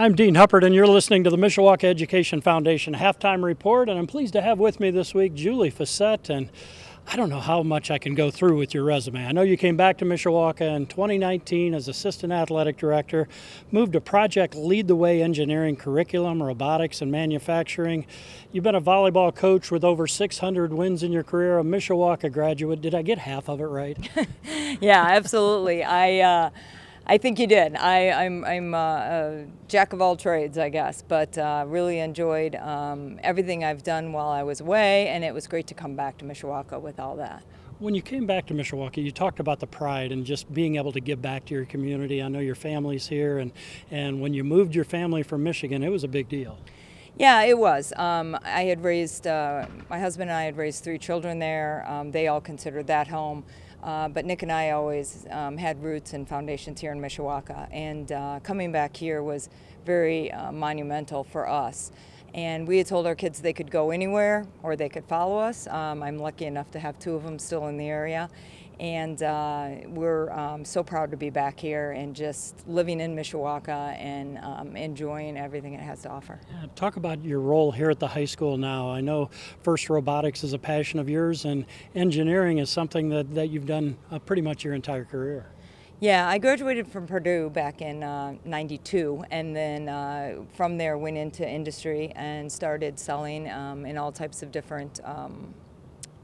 I'm Dean Huppert, and you're listening to the Mishawaka Education Foundation Halftime Report, and I'm pleased to have with me this week Julie Fisette. And I don't know how much I can go through with your resume. I know you came back to Mishawaka in 2019 as Assistant Athletic Director, moved to Project Lead the Way Engineering Curriculum, Robotics, and Manufacturing. You've been a volleyball coach with over 600 wins in your career, a Mishawaka graduate. Did I get half of it right? Yeah, absolutely. I think you did. I'm a jack of all trades, I guess, but really enjoyed everything I've done while I was away, and it was great to come back to Mishawaka with all that. When you came back to Mishawaka, you talked about the pride and just being able to give back to your community. I know your family's here, and when you moved your family from Michigan, it was a big deal. Yeah, it was. I had raised, my husband and I had raised 3 children there. They all considered that home. But Nick and I always had roots and foundations here in Mishawaka, and coming back here was very monumental for us. And we had told our kids they could go anywhere or they could follow us. I'm lucky enough to have 2 of them still in the area, and we're so proud to be back here and just living in Mishawaka and enjoying everything it has to offer. Yeah, talk about your role here at the high school now. I know first robotics is a passion of yours, and engineering is something that you've done pretty much your entire career. Yeah, I graduated from Purdue back in '92, and then from there went into industry and started selling in all types of different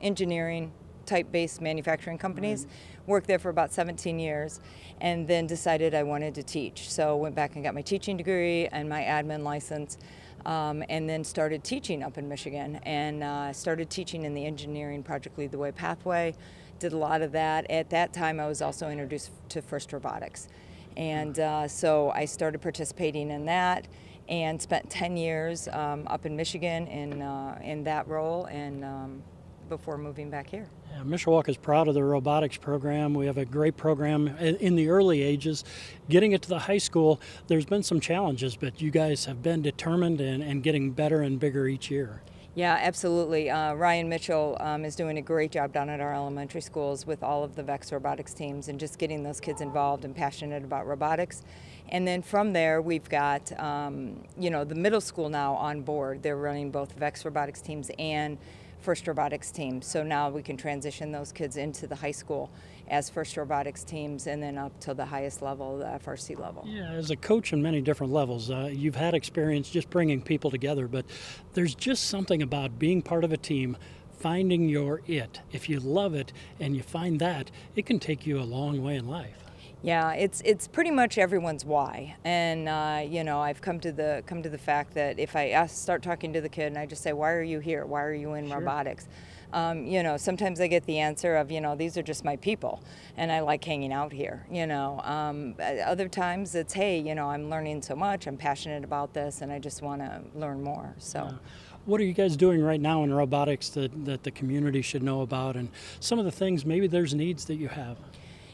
engineering type-based manufacturing companies. Right. Worked there for about 17 years, and then decided I wanted to teach. So went back and got my teaching degree and my admin license, and then started teaching up in Michigan, and started teaching in the engineering Project Lead the Way pathway. Did a lot of that. At that time, I was also introduced to FIRST robotics, and so I started participating in that and spent 10 years up in Michigan in that role, and before moving back here. Yeah, Mishawaka is proud of the robotics program. We have a great program in the early ages. Getting it to the high school, there's been some challenges, but you guys have been determined and getting better and bigger each year. Yeah, absolutely. Ryan Mitchell is doing a great job down at our elementary schools with all of the VEX robotics teams and just getting those kids involved and passionate about robotics. And then from there, we've got the middle school now on board. They're running both VEX robotics teams and FIRST robotics teams. So now we can transition those kids into the high school as FIRST robotics teams, and then up to the highest level, the FRC level. Yeah, as a coach in many different levels, you've had experience just bringing people together, but there's just something about being part of a team, finding your it. If you love it and you find that, it can take you a long way in life. Yeah, it's pretty much everyone's why, and I've come to the fact that if I start talking to the kid and I just say, "Why are you here? Why are you in robotics?" Sometimes I get the answer of, these are just my people, and I like hanging out here. Other times it's, hey, I'm learning so much, I'm passionate about this, and I just want to learn more. So. Yeah. What are you guys doing right now in robotics that the community should know about, and some of the things maybe there's needs that you have?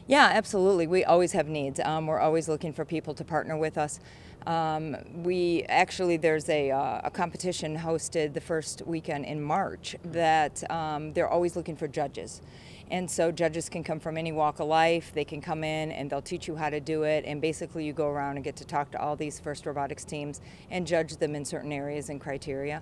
Yeah, absolutely. We always have needs. We're always looking for people to partner with us. There's a competition hosted the first weekend in March that they're always looking for judges. And so judges can come from any walk of life. They can come in and they'll teach you how to do it. And basically you go around and get to talk to all these FIRST robotics teams and judge them in certain areas and criteria.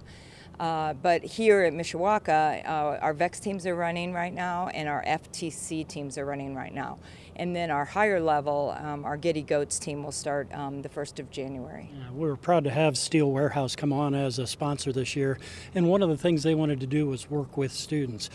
But here at Mishawaka, our VEX teams are running right now, and our FTC teams are running right now. And then our higher level, our Giddy Goats team will start the 1st of January. Yeah, we were proud to have Steel Warehouse come on as a sponsor this year. And one of the things they wanted to do was work with students.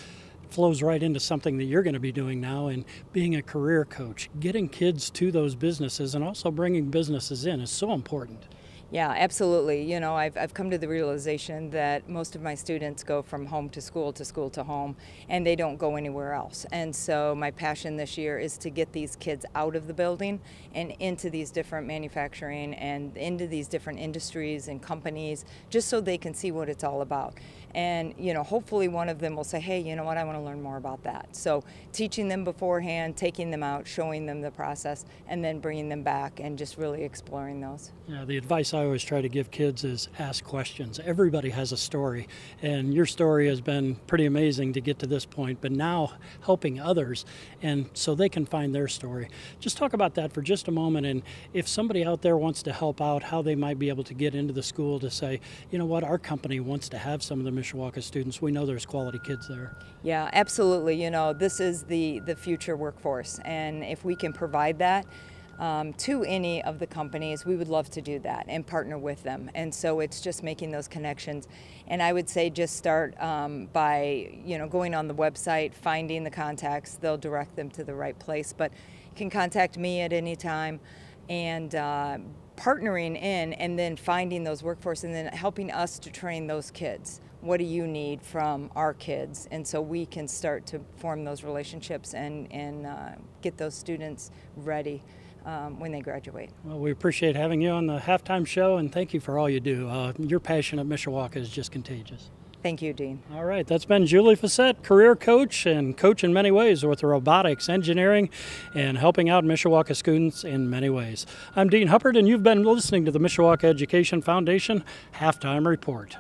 Flows right into something that you're going to be doing now, and being a career coach. Getting kids to those businesses and also bringing businesses in is so important. Yeah, absolutely. I've come to the realization that most of my students go from home to school to home, and they don't go anywhere else. And so my passion this year is to get these kids out of the building and into these different manufacturing and into these different industries and companies, just so they can see what it's all about. And, hopefully one of them will say, hey, you know what, I want to learn more about that. So teaching them beforehand, taking them out, showing them the process, and then bringing them back and just really exploring those. Yeah, the advice advice I always try to give kids is ask questions. Everybody has a story, and your story has been pretty amazing to get to this point, but now helping others and so they can find their story. Just talk about that for just a moment, and if somebody out there wants to help out, how they might be able to get into the school to say, you know what, our company wants to have some of the Mishawaka students. We know there's quality kids there. Yeah, absolutely. You know, this is the future workforce, and if we can provide that to any of the companies, we would love to do that and partner with them. And so it's just making those connections. And I would say just start by, you know, going on the website, finding the contacts. They'll direct them to the right place. But you can contact me at any time, and partnering in and then finding those workforce and then helping us to train those kids. What do you need from our kids? And so we can start to form those relationships and get those students ready when they graduate. Well, we appreciate having you on the halftime show, and thank you for all you do. Your passion at Mishawaka is just contagious. Thank you, Dean. All right, that's been Julie Fisette, career coach and coach in many ways with robotics, engineering, and helping out Mishawaka students in many ways. I'm Dean Huppert, and you've been listening to the Mishawaka Education Foundation Halftime Report.